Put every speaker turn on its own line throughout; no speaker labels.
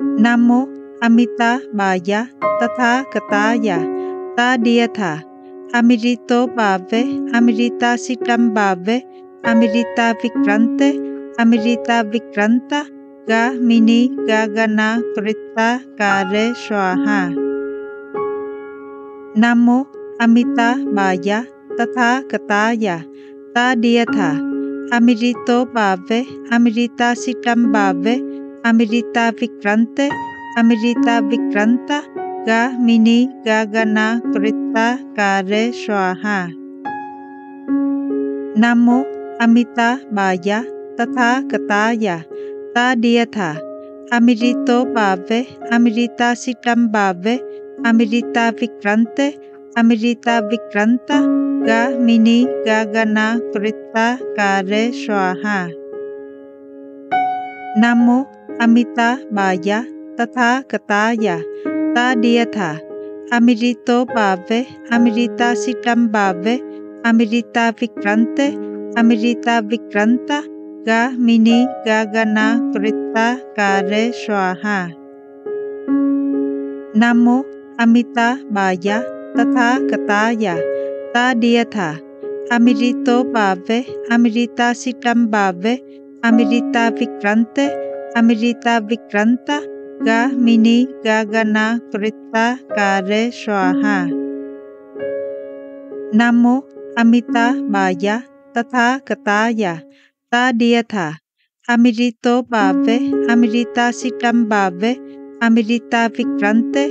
नमो अमिताभाय तथागताय तादियथा अमृतो भावे अमृतासितं भावे अमृता विक्रांते अमृता विक्रांता गामिनी गगना कृता कारे स्वाहा। नमो अमिताभाय तथागताय तादियथा अमृतो भावे अमृतासितं भावे अमृता विक्रांते अमृता विक्रांता गामिनी गगना कृता कारे स्वाहा। नमो अमिताभाय तथागताय तादियथा अमृतो भावे अमृतासितं भावे अमृता विक्रांते अमृता विक्रांता गामिनी गगना कृता कारे स्वाहा। नमो अमिताभाय तथागताय तादियथा अमृतो भावे अमृतासितं भावे अमृता विक्रांते अमृता विक्रांता गामिनी गगना कृता कारे स्वाहा। नमो अमिताभाय तथागताय तादियथा अमृतो भावे अमृतासितं भावे अमृता विक्रांते अमृता विक्रांता गामिनी गगना कृता कारे स्वाहा। नमो अमिताभाय तथागताय तादियथा अमृतो भावे अमृतासितं भावे अमृता विक्रांते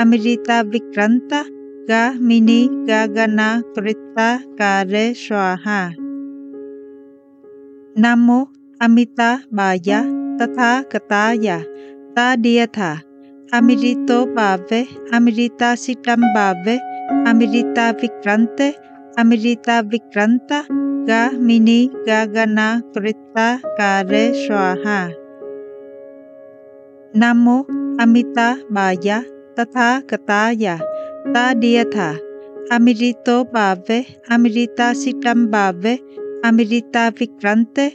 अमृता विक्रांता गामिनी गगना कृता कारे स्वाहा। नमो अमिताभाय तथागताय तादियथा अमृतो भावे अमृतासितं भावे अमृता विक्रांते अमृता विक्रांता गामिनी गगना कृता कारे स्वाहा। नमो अमिताभाय तथागताय तादियथा अमृतो भावे अमृतासितं भावे अमृता विक्रांते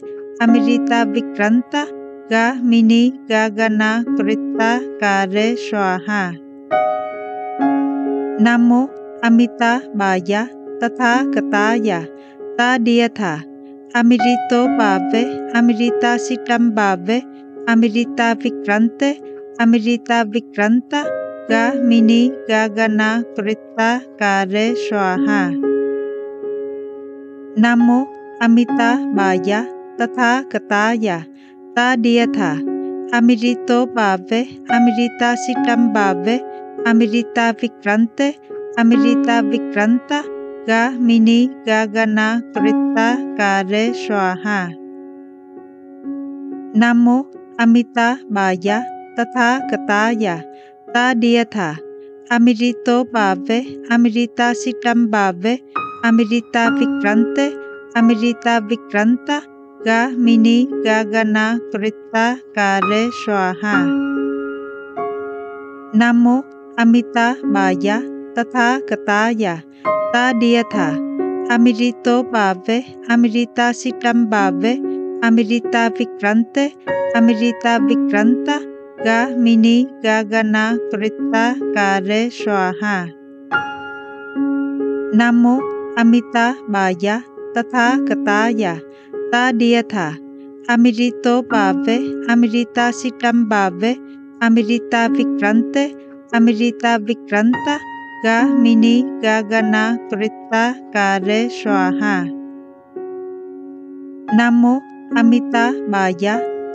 अमृता विक्रांता गामिनी गगना कृता कारे स्वाहा। नमो अमिताभाय तथागताय तादियथा अमृतो भावे अमृतासितं भावे अमृता विक्रांते अमृता विक्रांता गामिनी गगना कृता कारे स्वाहा। नमो अमिताभाय तथागताय तादियथा अमृतो भावे अमृतासितं भावे अमृता विक्रांते अमृता विक्रांता गामिनी गगना कृता कारे स्वाहा। नमो अमिताभाय तथागताय तादियथा अमृतो भावे अमृतासितं भावे अमृता विक्रांते अमृता विक्रांता गामिनी गगना कृता कारे स्वाहा। नमो अमिताभाय तथागताय तादियथा अमृतो भावे अमृतासितं भावे अमृता विक्रांते अमृता विक्रांता गामिनी गगना कृता कारे स्वाहा। नमो अमिताभाय तथागताय तादियथा अमृतो भावे अमृतासितं भावे अमृता विक्रांते अमृता विक्रांता गामिनी गगना कृता कारे स्वाहा। नमो अमिताभाय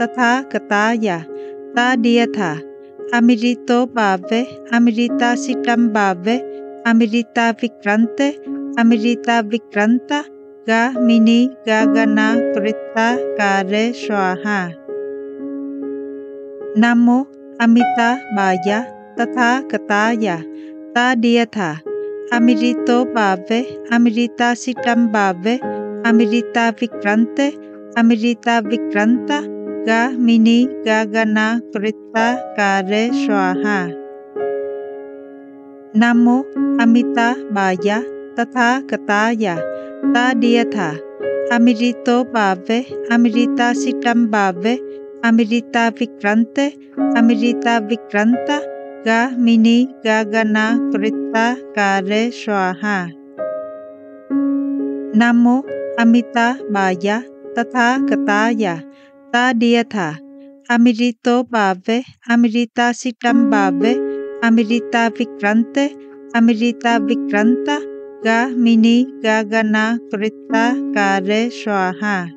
तथागताय तादियथा अमृतो भावे अमृतासितं भावे अमृता विक्रांते अमृता विक्रांता गामिनी गगना कृता कारे स्वाहा। नमो अमिताभाय तथागताय तादियथा अमृतो भावे अमृतासितं भावे अमृता विक्रांते अमृता विक्रांता गामिनी गगना कृता कारे स्वाहा। नमो अमिताभाय तथागताय तादियथा अमृतो भावे अमृतासितं भावे Amrita Vikrante, Amrita Vikranta, Gahmini Gagana Krita Kare Swaha. Namo Amita Baya Tatha Kataya Tadiyatha Amrito Bhave Amrita Sitam Bhave Amrita Vikrante Amrita Vikranta Gahmini Gagana Krita Kare Swaha.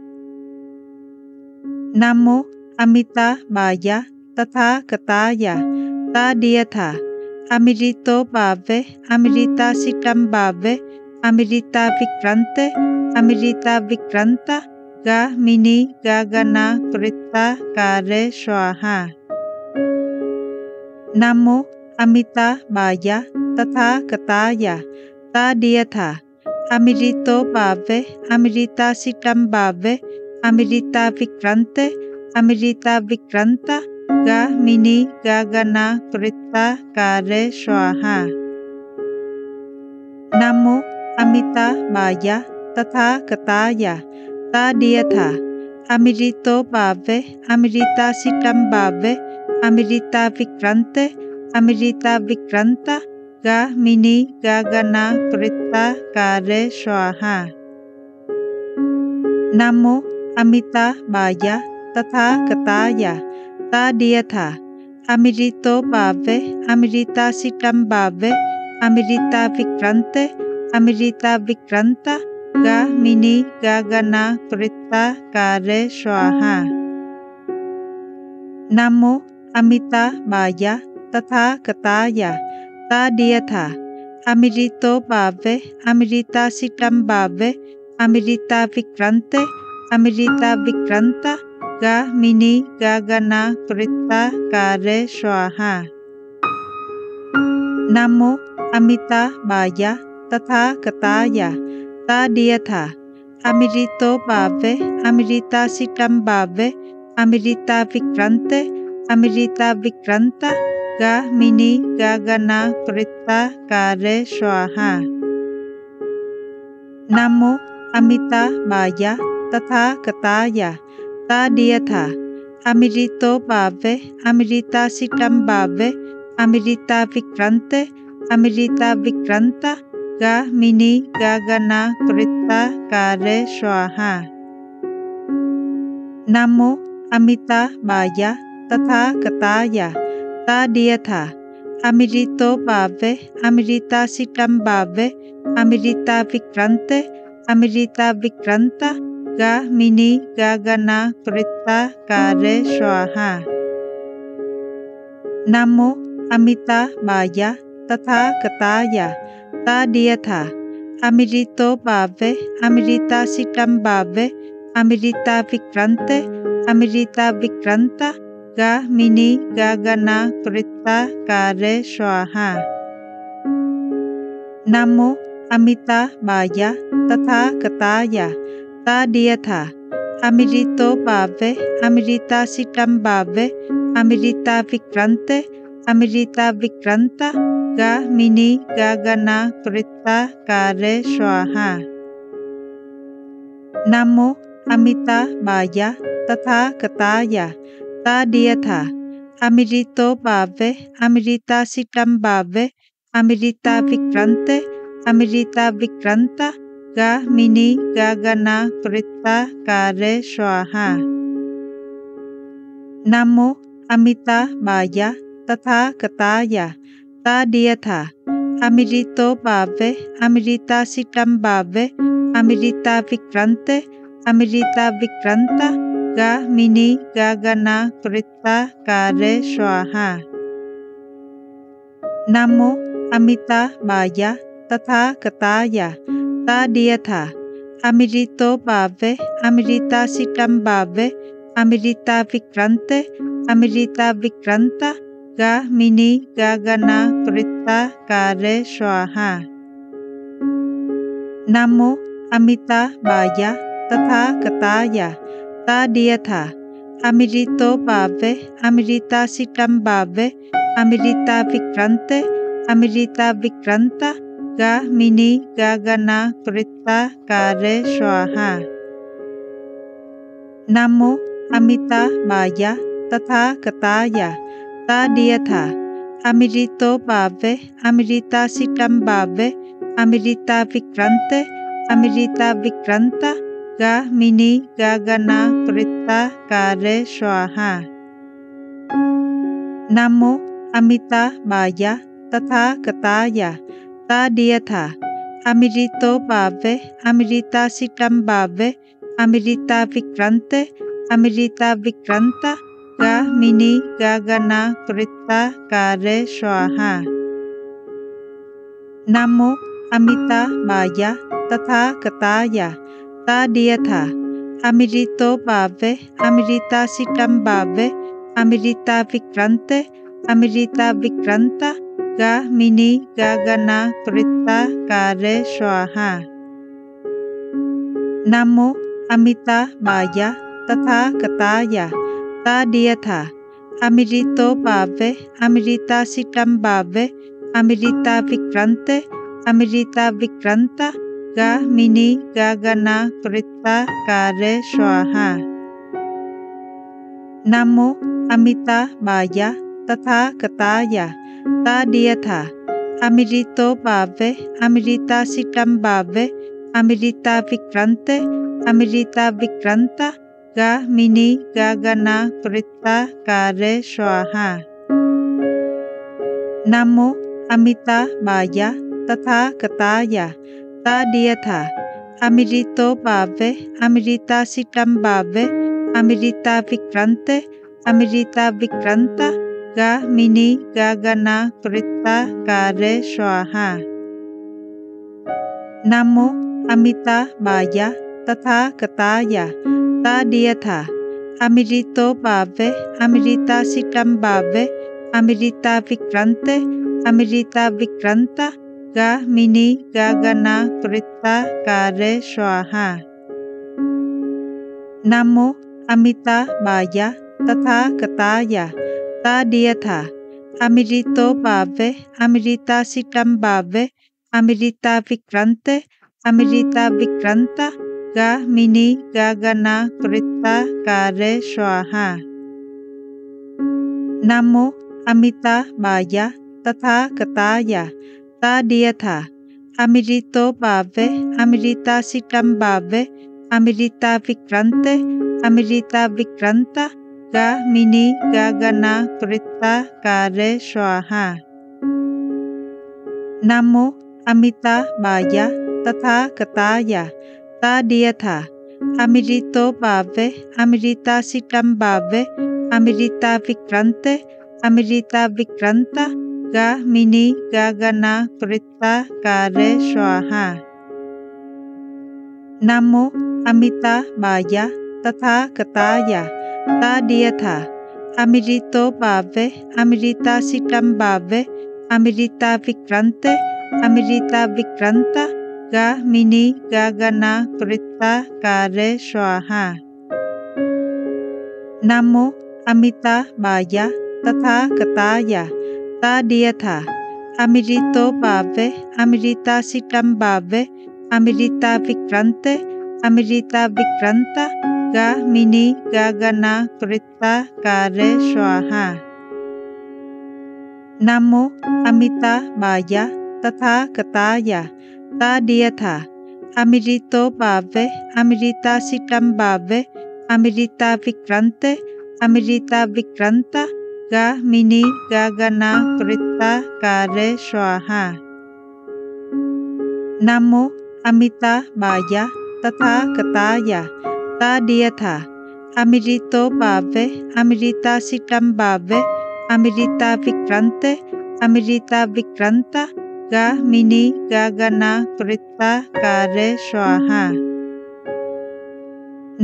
Namo Amita Baya Tatha Kataya Tadiyatha Amrito Bhave Amrita Sitam Bhave Amrita Vikrante Amrita Vikranta Gahmini Gagana Krita Kare Swaha. Namo Amita Baya Tatha Kataya Tadiyatha Amrito Bhave Amrita Sitam Bhave Amrita Vikrante Amrita Vikranta Gahmini Gagana Krita Kare Swaha. Namo Amita Baya Tatha Kataya Tadiyatha Amrito Bhave Amrita Sitam Bhave Amrita Vikrante Amrita Vikranta Gahmini Gagana Krita Kare Swaha. Namo Amita Baya Tatha Kataya Tadiyatha Amrito Bhave Amrita Sitam Bhave Amrita Vikrante Amrita Vikranta Gahmini Gagana Krita Kare Swaha. Namo Amita Baya Tatha Kataya Tadiyatha Amrito Bhave Amrita Sitam Bhave Amrita Vikrante Amrita Vikranta Gahmini Gagana Krita Kare Swaha. Namo Amita Baya Tatha Kataya Tadiyatha Amrito Bhave Amrita Sitam Bhave Amrita Vikrante Amrita Vikranta Gahmini Gagana Krita Kare Swaha. Namo Amita Baya Tatha Kataya Tadiyatha Amrito Bhave Amrita Sitam Bhave Amrita Vikrante Amrita Vikranta Gahmini Gagana Krita Kare Swaha. Namo Amita Baya Tatha Kataya Tadiyatha Amrito Bhave Amrita Sitam Bhave Amrita Vikrante Amrita Vikranta Gahmini Gagana Krita Kare Swaha. Namo Amita Baya Tatha Kataya Tadiyatha Amrito Bhave Amrita Sitam Bhave Amrita Vikrante Amrita Vikranta Gahmini Gagana Krita Kare Swaha. Namo Amita Baya Tatha Kataya Tadiyatha Amrito Bhave Amrita Sitam Bhave Amrita Vikrante Amrita Vikranta Gahmini Gagana Krita Kare Swaha. Namo Amita Baya Tatha Kataya Tadiyatha Amrito Bhave Amrita Sitam Bhave Amrita Vikrante Amrita Vikranta Gahmini Gagana Krita Kare Swaha. Namo Amita Baya Tatha Kataya Tadiyatha Amrito Bhave Amrita Sitam Bhave Amrita Vikrante Amrita Vikranta Gahmini Gagana Krita Kare Swaha. Namo Amita Baya Tatha Kataya Tadiyatha Amrito Bhave Amrita Sitam Bhave Amrita Vikrante Amrita Vikranta Gahmini Gagana Krita Kare Swaha. Namo Amita Baya Tatha Kataya Tadiyatha Amrito Bhave Amrita Sitam Bhave Amrita Vikrante Amrita Vikranta Gahmini Gagana Krita Kare Swaha. Namo Amita बाया तथागताय तदीयथा अमृतो भावे अमृतासितं भावे अमृता विक्रांते अमृता विक्रांता गामिनी गगना कृता कारे स्वाहा। नमो अमिता बाया तथागताय तदीयथा अमृतो भावे अमृतासितं भावे अमृता विक्रांते अमृता विक्रांता गामिनी गगना कृता कारे स्वाहा। नमो अमिता बाया तथागताय तदीयथा अमृतो भावे अमृतासितं भावे अमृता विक्रांते अमृता विक्रांता गामिनी गगना कृता कारे स्वाहा। नमो अमिता बाया तथागताय तदीयथा अमृतो भावे अमृतासितं भावे अमृता विक्रांते अमृता विक्रांता गामिनी गगना कृता कारे स्वाहा। नमो अमिता बाया तथागताय तदीयथा अमृतो भावे अमृतासितं भावे अमृता विक्रांते अमृता विक्रांता गामिनी गगना कृता कारे स्वाहा। नमो अमिता बाया तथागताय तदीयथा अमृतो भावे अमृतासितं भावे अमृता विक्रांते अमृता विक्रांता गामिनी गगना कृता कारे स्वाहा। नमो अमिता बाया तथागताय तदीयथा अमृतो भावे अमृतासितं भावे अमृता विक्रांते अमृता विक्रांता गामिनी गगना कृता कारे स्वाहा। नमो अमिता बाया तथागताय तदीयथा अमृतो भावे अमृतासितं भावे अमृता विक्रांते अमृता विक्रांता गामिनी गगना कृता कारे स्वाहा। नमो अमिता बाया तथागताय तदीयथा अमृतो भावे अमृतासितं भावे अमृता विक्रांते अमृता विक्रांता गामिनी गगना कृता कारे स्वाहा। नमो अमिता बाया तथागताय तदीयथा अमृतो भावे अमृतासितं भावे अमृता विक्रांते अमृता विक्रांता गामिनी गगना कृता कारे स्वाहा। नमो अमिता बाया तथागताय तदीयथा अमृतो भावे अमृतासितं भावे अमृता विक्रांते अमृता विक्रांता गामिनी गगना कृता कारे स्वाहा। नमो अमिता बाया तथागताय तदीयथा अमृतो भावे अमृतासितं भावे अमृता विक्रांते अमृता विक्रांता गामिनी गगना कृता कारे स्वाहा। नमो अमिता बाया तथागताय तदीयथा अमृतो भावे अमृतासितं भावे अमृता विक्रांते अमृता विक्रांता गामिनी गगना कृता कारे स्वाहा। नमो अमिता बाया तथागताय तदीयथा अमृतो भावे अमृतासितं भावे अमृता विक्रांते अमृता विक्रांता गामिनी गगना कृता कारे स्वाहा।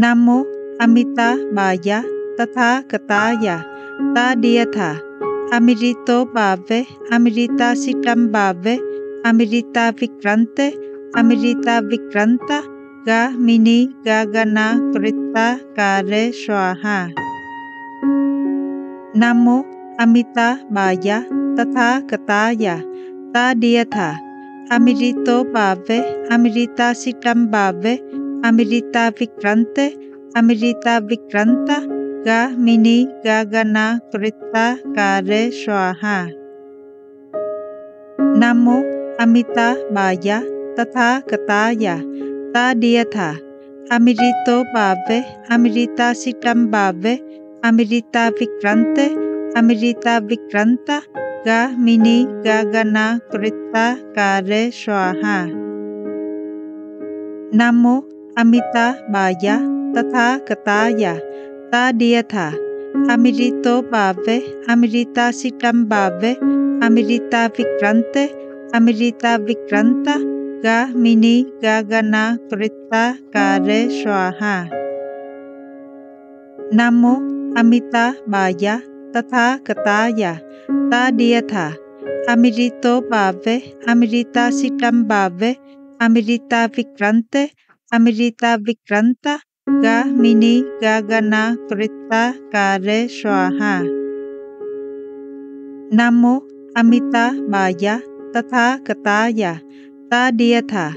नमो अमिता बाया तथागताय तदीयथा अमृतो भावे अमृतासितं भावे अमृता विक्रांते अमृता विक्रांता गामिनी गगना कृता कारे स्वाहा। नमो अमिता बाया तथागताय तदीयथा अमृतो भावे अमृतासितं भावे Amrita विक्रांते Amrita विक्रांता Gahmini Gagana Krita Kare Swaha। Namo Amita Baya Tathagataaya Tadiyatha Amirito Bhave Amirita Sitam Bhave Amirita Vikrante Amirita Vikranta Gahmini Gagana Krita Kare Swaha। Namo Amita Baya Tathagataaya Tadiyatha Amirito Bhave Amirita Sitam Bhave Amirita Vikrante Amirita Vikranta Gahmini Gagana Krita Kare Swaha। Namo Amita Baya Tathagataaya Tadiyatha Amirito Bhave Amirita Sitam Bhave Amirita Vikrante Amirita Vikranta Gahmini Gagana Krita Kare Swaha। Namo Amita Baya Tathagataaya Tadiyatha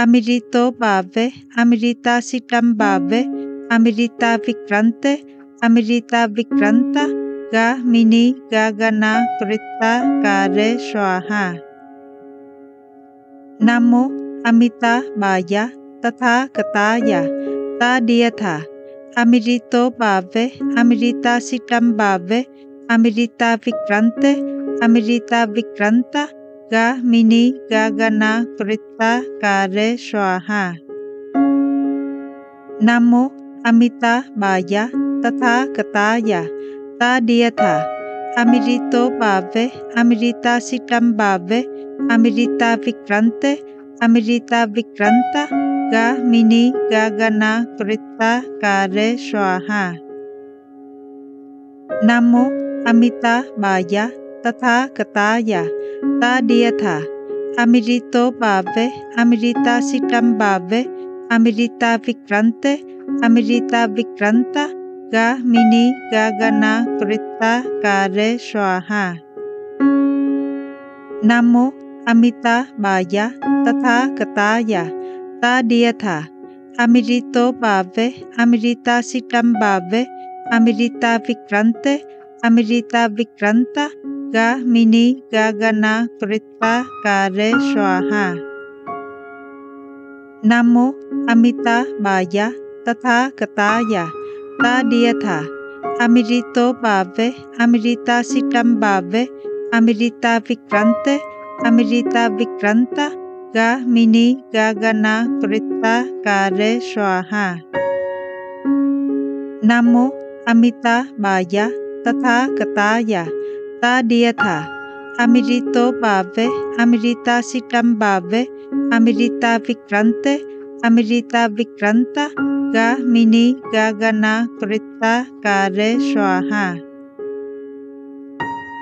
Amirito Bhave Amirita Sitam Bhave Amirita Vikrante Amirita Vikranta Gahmini Gagana Krita Kare Swaha। Namo Amita Baya Tathagataaya Tadiyatha Amirito Bhave Amirita Sitam Bhave Amirita Vikrante Amirita Vikranta Gahmini Gagana Krita Kare Swaha। Namo Amita Baya Tathagataaya Tadiyatha Amirito Bhave Amirita Sitam Bhave Amirita Vikrante Amirita Vikranta Gahmini Gagana Krita Kare Swaha। Namo Amita Baya Tathagataaya Tadiyatha Amirito Bhave Amirita Sitam Bhave Amirita Vikrante Amirita Vikranta Gahmini Gagana Krita Kare Swaha। Namo Amita Baya Tathagataaya Tadiyatha Amirito Bhave Amirita Sitam Bhave Amirita Vikrante Amirita Vikranta Gahmini Gagana Krita Kare Swaha। Namo Amita Baya Tathagataaya Tadiyatha Amirito Bhave Amirita Sitam Bhave Amirita Vikrante Amirita Vikranta Gahmini Gagana Krita Kare Swaha। Namo Amita Baya Tathagataaya Tadiyatha Amirito Bhave Amirita Sitam Bhave Amirita Vikrante Amirita Vikranta Gahmini Gagana Krita Kare Swaha।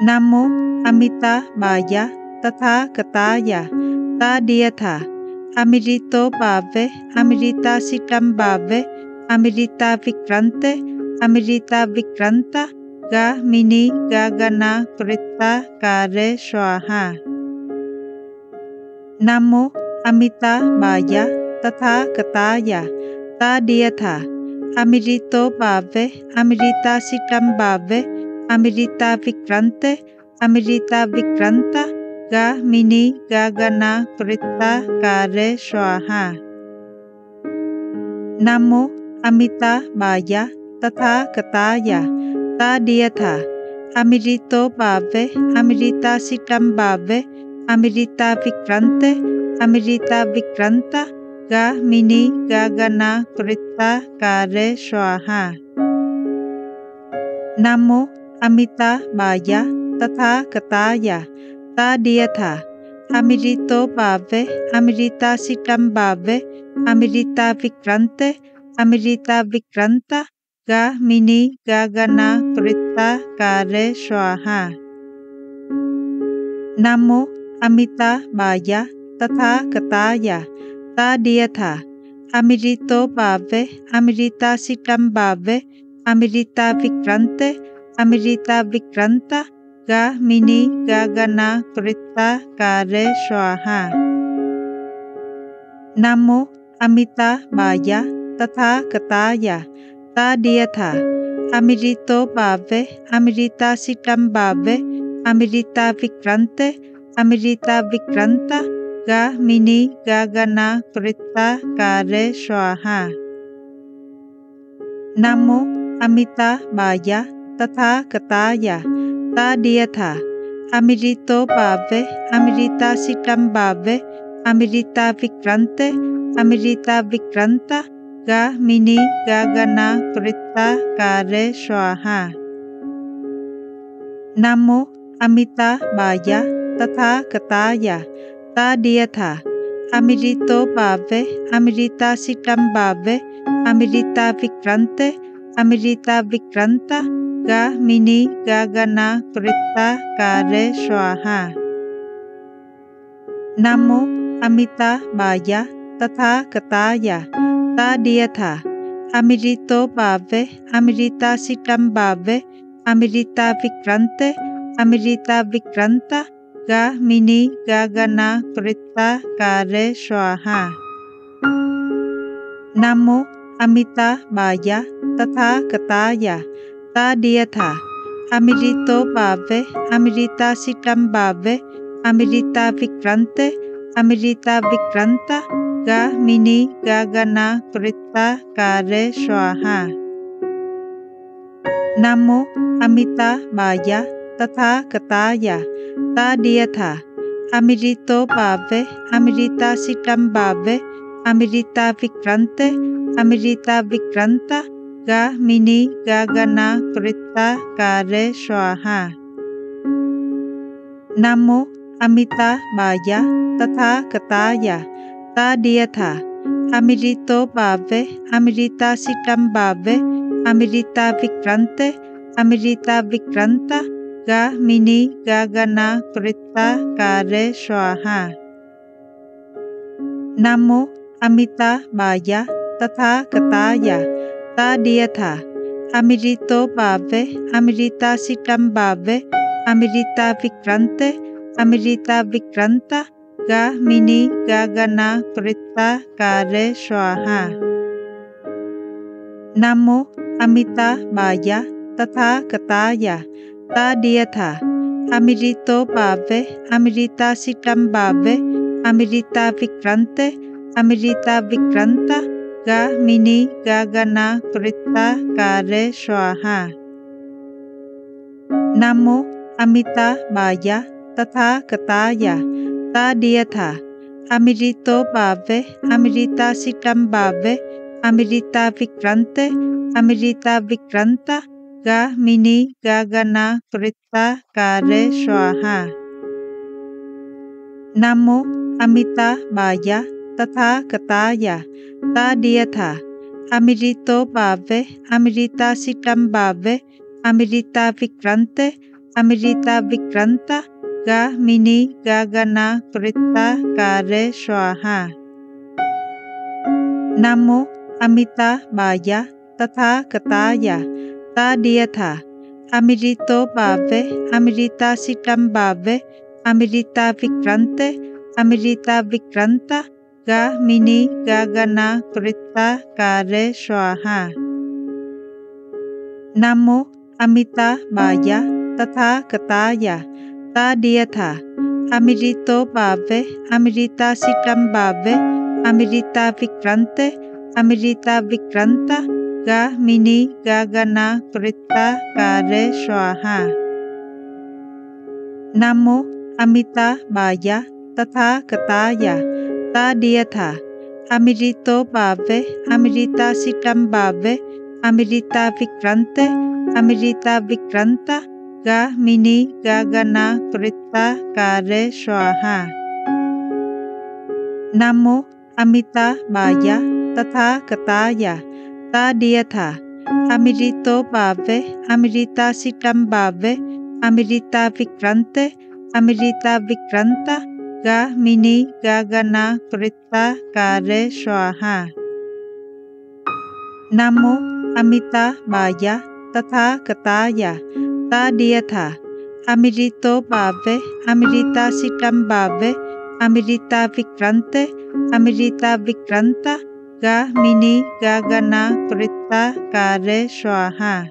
Namo Amita Baya Tathagataaya Tadiyatha Amirito Bhave Amirita Sitam Bhave Amirita Vikrante Amirita Vikranta Gahmini Gagana Krita Kare Swaha। Namo Amita Baya Tathagataaya Tadiyatha Amirito Bhave Amirita Sitam Bhave Amirita Vikrante Amirita Vikranta Gahmini Gagana Krita Kare Swaha। Namo Amita Baya Tathagataaya Tadiyatha Amirito Bhave Amirita Sitam Bhave Amirita Vikrante Amirita Vikranta Gahmini Gagana Krita Kare Swaha। Namo Amita Baya Tathagataaya Tadiyatha Amirito Bhave Amirita Sitam Bhave Amirita Vikrante Amirita Vikranta Gahmini Gagana Krita Kare Swaha। Namo Amita Baya Tathagataaya Tadiyatha Amirito Bhave Amirita Sitam Bhave Amirita Vikrante Amirita Vikranta Gahmini Gagana Krita Kare Swaha। Namo Amita Baya Tathagataaya Tadiyatha Amirito bhave, Amrita-sitam bhave, Amrita-vikrante, Amrita-vikranta, Ga-mini Gagana Krita Kare Swaha. Namo Amita Bhaya Tatha Kataya Tadiyatha Amirito bhave, Amrita-sitam bhave, Amrita-vikrante, Amrita-vikranta, Ga-mini Gagana Krita Kare Swaha. Namo Amita Bhaya Tatha Kataya Tadiyatha Amirito bhave, Amrita-sitam bhave, Amrita-vikrante, Amrita-vikranta, Ga-mini Gagana Krita Kare Swaha. Namo Amita Bhaya Tatha Kataya Tadiyatha Amirito bhave, Amrita-sitam bhave, Amrita-vikrante, Amrita-vikranta, Ga-mini Gagana Krita Kare Swaha. Namo Amita Bhaya Tatha Kataya Tadiyatha Amirito bhave, Amrita-sitam bhave, Amrita-vikrante, Amrita-vikranta, Ga-mini Gagana Krita Kare Swaha. Namo Amita Bhaya Tatha Kataya Tadiyatha Amirito bhave, Amrita-sitam bhave, Amrita-vikrante, Amrita-vikranta, Ga-mini Gagana Krita Kare Swaha. Namo Amita Bhaya Tatha Kataya Tadiyatha Amirito bhave, Amrita-sitam bhave, Amrita-vikrante, Amrita-vikranta, Ga-mini Gagana Krita Kare Swaha. Namo Amita Bhaya Tatha Kataya Tadiyatha Amirito bhave, Amrita-sitam bhave, Amrita-vikrante, Amrita-vikranta, Ga-mini Gagana Krita Kare Swaha. Namo Amita Bhaya Tatha Kataya Tadiyatha Amirito bhave, Amrita-sitam bhave, Amrita-vikrante, Amrita-vikranta, Ga-mini Gagana Krita Kare Swaha. Namo Amita Bhaya Tatha Kataya Tadiyatha Amirito bhave, Amrita-sitam bhave, Amrita-vikrante, Amrita-vikranta, Ga-mini Gagana Krita Kare Swaha. Namo Amita Bhaya Tatha Kataya Tadiyatha Amirito bhave, Amrita-sitam bhave, Amrita-vikrante, Amrita-vikranta, Ga-mini Gagana Krita Kare Swaha. Namo Amita Bhaya Tatha Kataya Tadiyatha Amirito bhave, Amrita-sitam bhave, Amrita-vikrante, Amrita-vikranta, Ga-mini Gagana Krita Kare Swaha. Namo Amita Bhaya Tatha Kataya Tadiyatha Amirito bhave, Amrita-sitam bhave, Amrita-vikrante, Amrita-vikranta, Ga-mini Gagana Krita Kare Swaha. Namo Amita Bhaya Tatha Kataya Tadiyatha Amirito bhave, Amrita-sitam bhave, Amrita-vikrante, Amrita-vikranta, Ga-mini Gagana Krita Kare Swaha. Namo Amita Bhaya Tatha Kataya Tadiyatha Amirito bhave, Amrita-sitam bhave, Amrita-vikrante, Amrita-vikranta, Ga-mini Gagana Krita Kare Swaha. Namo Amita Bhaya Tatha Kataya Tadiyatha Amirito bhave, Amrita-sitam bhave, Amrita-vikrante, Amrita-vikranta, Ga-mini Gagana Krita Kare Swaha.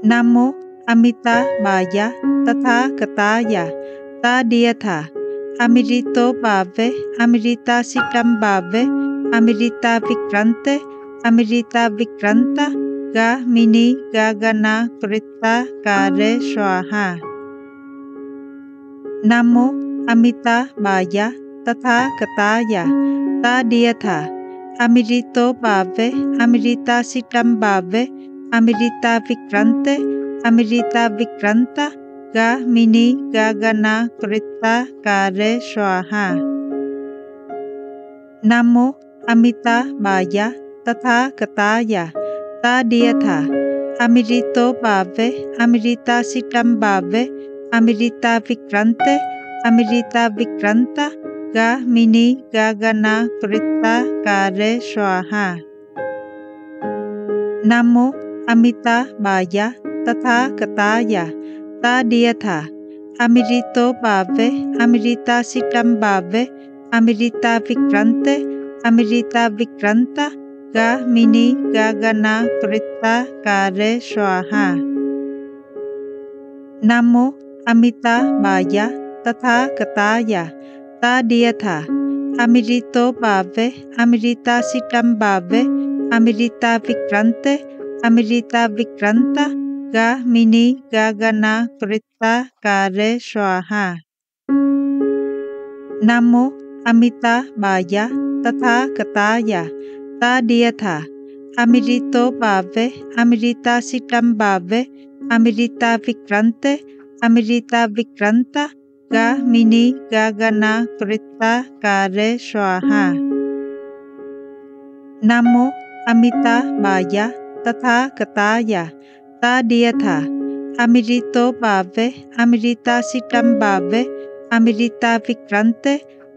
नमो अमिताभाय तथागताय तदीयथा अमृतो भावे अमृतासितं भावे अमृता विक्रांते अमृता विक्रांता गामिनी गगना कृता कारे स्वाहा। नमो अमिताभाय तथागताय तदीयथा अमृतो भावे अमृतासितं भावे अमृता विक्रांते अमृता विक्रांता गामिनी गगना कृता कारे स्वाहा। नमो अमिताभाय तथागताय तदीयथा अमृतो भावे अमृतासितं भावे अमृता विक्रांते अमृता विक्रांता गामिनी गगना कृता कारे स्वाहा। नमो अमिताभाय तथागताय तदीयथा अमृतो भावे अमृतासितं भावे अमृता विक्रांते अमृता विक्रांता गामिनी गगना कृता कारे स्वाहा। नमो अमिताभाय तथागताय तदीयथा अमृतो भावे अमृतासितं भावे अमृता विक्रांते अमृता विक्रांता गामिनी गगना कृता कारे स्वाहा। नमो अमिताभाय तथागताय तदीयथा अमृतो भावे अमृतासितं भावे अमृता विक्रांते अमृता विक्रांता गामिनी गगना कृता कारे स्वाहा। नमो अमिताभाय तथागताय तदीयथा अमृतो भावे अमृतासितं भावे अमृता विक्रांते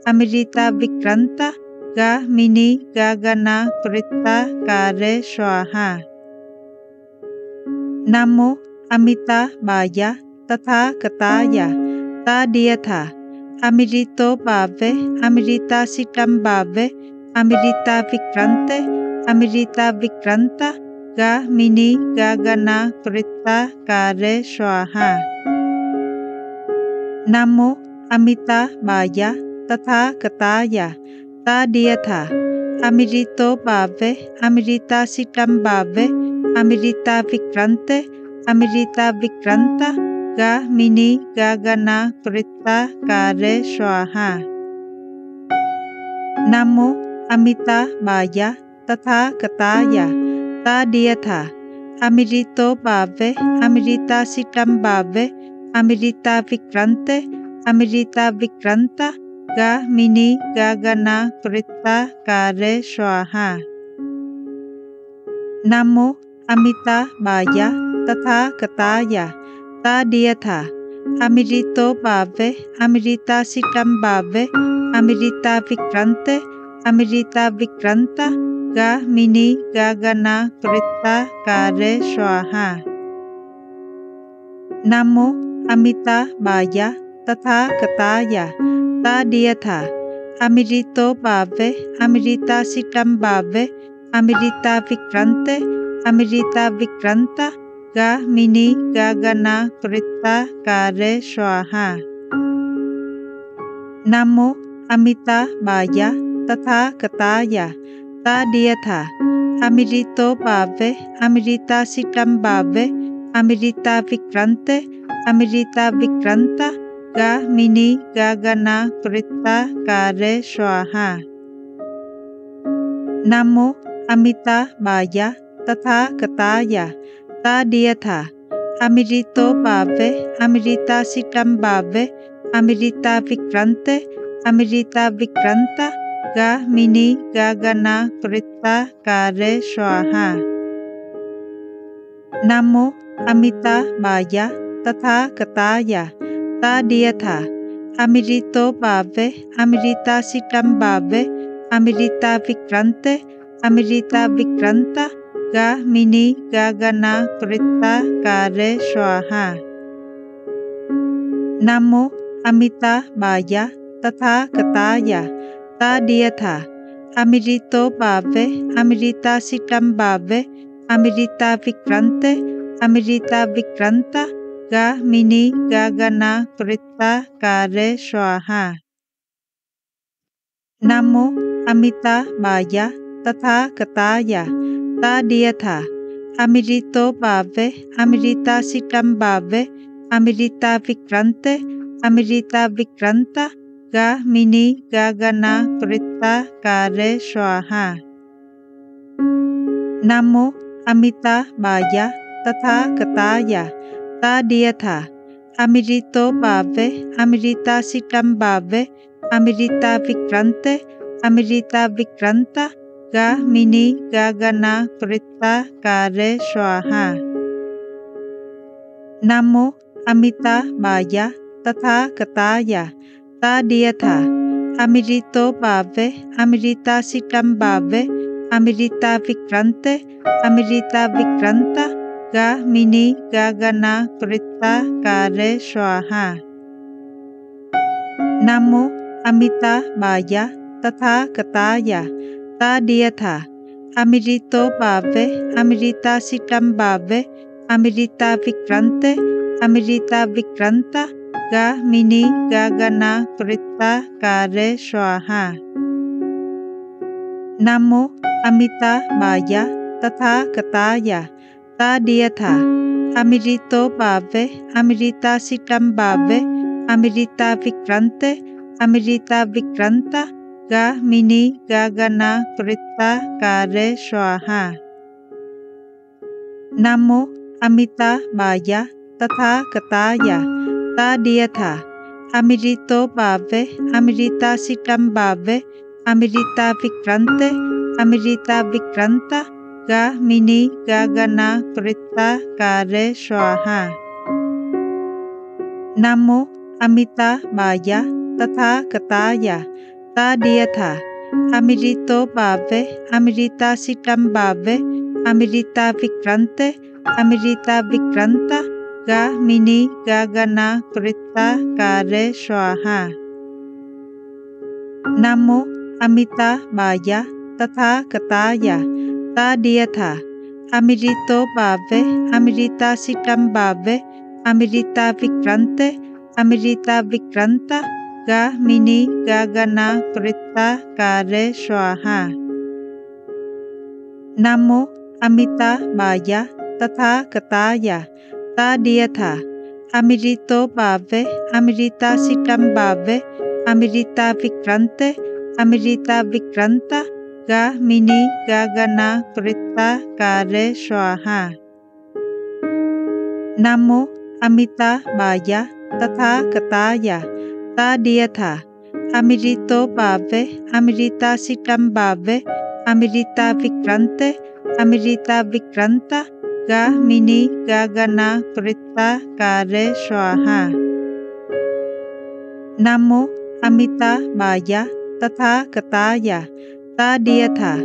अमृता विक्रांता गामिनी गगना कृता कारे स्वाहा। नमो अमिताभाय तथागताय तदीयथा अमृतो भावे अमृतासितं भावे अमृता विक्रांते अमृता विक्रांता गामिनी गगना कृता कारे स्वाहा। नमो अमिताभाय तथागताय तदीयथा अमृतो भावे अमृतासितं भावे अमृता विक्रांते अमृता विक्रांता गामिनी गगना कृता कारे स्वाहा। नमो अमिताभाय तथागताय तदीयथा अमृतो भावे अमृतासितं भावे अमृता विक्रांते अमृता विक्रांता गामिनी गगना कृता कारे स्वाहा। नमो अमिताभाय तथागताय तदीयथा अमृतो भावे अमृतासितं भावे अमृता विक्रांते अमृता विक्रांता गामिनी गगना कृता कारे स्वाहा। नमो अमिताभाय तथागताय तदीयथा अमृतो भावे अमृतासितं भावे अमृता विक्रांते अमृता विक्रांता गामिनी गगना कृता कारे स्वाहा। नमो अमिताभाय तथागताय तदीयथा अमृतो भावे अमृतासितं भावे अमृता विक्रांते अमृता विक्रांता गामिनी गगना कृता कारे स्वाहा। नमो अमिताभाय तथागताय तदीयथा अमृतो भावे अमृतासितं भावे अमृता विक्रांते अमृता विक्रांता गामिनी गगना कृता कारे स्वाहा। नमो अमिताभाय तथागताय तदीयथा अमृतो भावे अमृतासितं भावे अमृता विक्रांते अमृता विक्रांता गामिनी गगना कृता कारे स्वाहा। नमो अमिताभाय तथागताय तदीयथा अमृतो भावे अमृतासितं भावे Amrita विक्रांते Amrita Vikranta Gahmini Gagana Krita Kare Swaha। Namo Amita Baya Tathagataaya Tadiyatha Amrito Bhave Amrita Sitam Bhave Amrita Vikrante Amrita Vikranta Gahmini Gagana Krita Kare Swaha। Namo Amita Baya Tathagataaya Tadiyatha Amrito Bhave Amrita Sitam Bhave Amrita Vikrante Amrita Vikranta Gahmini Gagana Krita Kare Swaha। Namo Amita Baya Tathagataaya Tadiyatha Amrito Bhave Amrita Sitam Bhave Amrita Vikrante Amrita Vikranta Gahmini Gagana Krita Kare Swaha। Namo Amita Baya Tathagataaya Tadiyatha Amrito Bhave Amrita Sitam Bhave Amrita Vikrante Amrita Vikranta Gahmini Gagana Krita Kare Swaha। Namo Amita Baya Tathagataaya Tadiyatha Amrito Bhave Amrita Sitam Bhave Amrita Vikrante Amrita Vikranta Gahmini Gagana Krita Kare Swaha। Namo Amita Baya Tathagataaya Tadiyatha Amrito Bhave Amrita Sitam Bhave Amrita Vikrante Amrita Vikranta Gahmini Gagana Krita Kare Swaha। Namo Amita Baya Tathagataaya Tadiyatha Amrito Bhave Amrita Sitam Bhave Amrita Vikrante Amrita Vikranta Gahmini Gagana Krita Kare Swaha। Namo Amita Baya Tathagataaya Tadiyatha Amrito Bhave Amrita Sitam Bhave Amrita Vikrante Amrita Vikranta Gahmini Gagana Krita Kare Swaha। Namo Amita Baya Tathagataaya Tadiyatha Amrito Bhave Amrita Sitam Bhave Amrita Vikrante Amrita Vikranta Gahmini Gagana Krita Kare Swaha। Namo Amita Baya Tathagataaya Tadiyatha Amrito Bhave Amrita Sitam Bhave Amrita Vikrante Amrita Vikranta Gahmini Gagana Krita Kare Swaha। Namo Amita Baya Tathagataaya Tadiyatha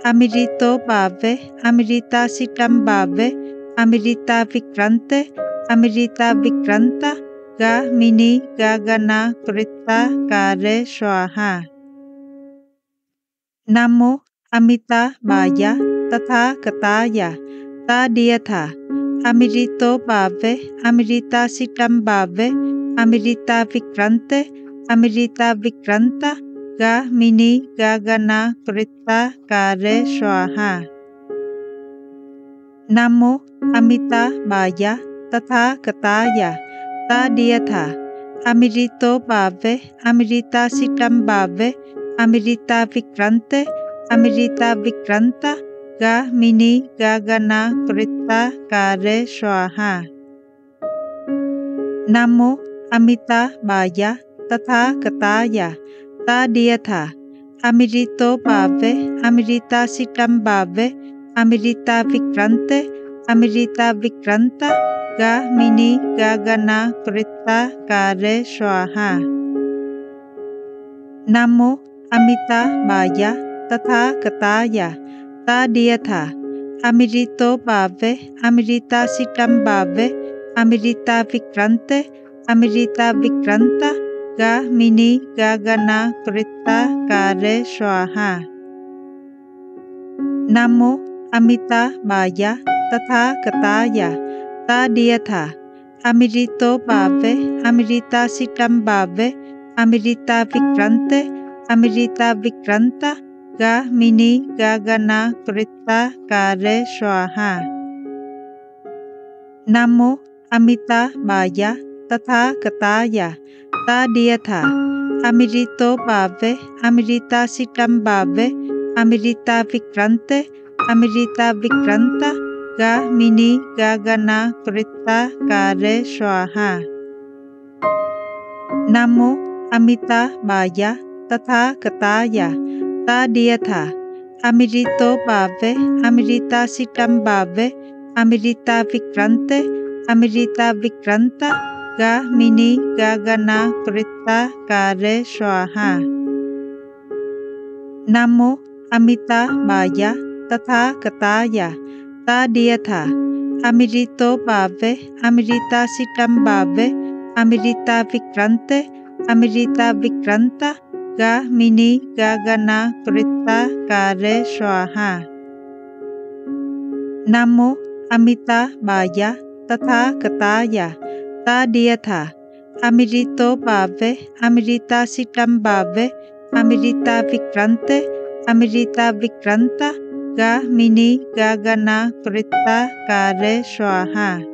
Amrito Bhave Amrita Sitam Bhave Amrita Vikrante Amrita Vikranta Gahmini Gagana Krita Kare Swaha। Namo Amita Baya Tathagataaya Tadiyatha Amrito Bhave Amrita Sitam Bhave Amrita Vikrante Amrita Vikranta Gahmini Gagana Krita Kare Swaha। Namo Amita Baya Tathagataaya Tadiyatha Amrito Bhave Amrita Sitam Bhave Amrita Vikrante Amrita Vikranta Gahmini Gagana Krita Kare Swaha। Namo Amita Baya Tathagataaya Tadiyatha Amrito Bhave Amrita Sitam Bhave Amrita Vikrante Amrita Vikranta Gahmini Gagana Krita Kare Swaha। Namo Amita Baya Tathagataaya Tadiyatha Amrito Bhave Amrita Sitam Bhave Amrita Vikrante Amrita Vikranta Gahmini Gagana Krita Kare Swaha। Namo Amita Baya Tathagataaya tadiyatha amirito bhave amirita sitam bhave amirita vikrante amirita vikranta ga mini gagana krita kare swaha Namo Amita Bhaya Tatha Kataya Tadiyatha Amirito Bhave Amirita Sitam Bhave Amirita Vikrante Amirita Vikranta Ga Mini Gagana Krita Kare Swaha Namo Amita Bhaya Tatha Kataya Tadiyatha Amirito Bhave Amirita Sitam Bhave Amirita Vikrante Amirita Vikranta Ga Mini Gagana Krita Kare Swaha Namo Amita Bhaya Tatha Kataya Tadiyatha Amirito Bhave Amirita Sitam Bhave Amirita Vikrante Amirita Vikranta Ga Mini Gagana Krita Kare Swaha Namo Amita Bhaya Tatha Kataya Tadiyatha Amirito Bhave Amirita Sitam Bhave Amirita Vikrante Amirita Vikranta Ga Mini Gagana Krita Kare Swaha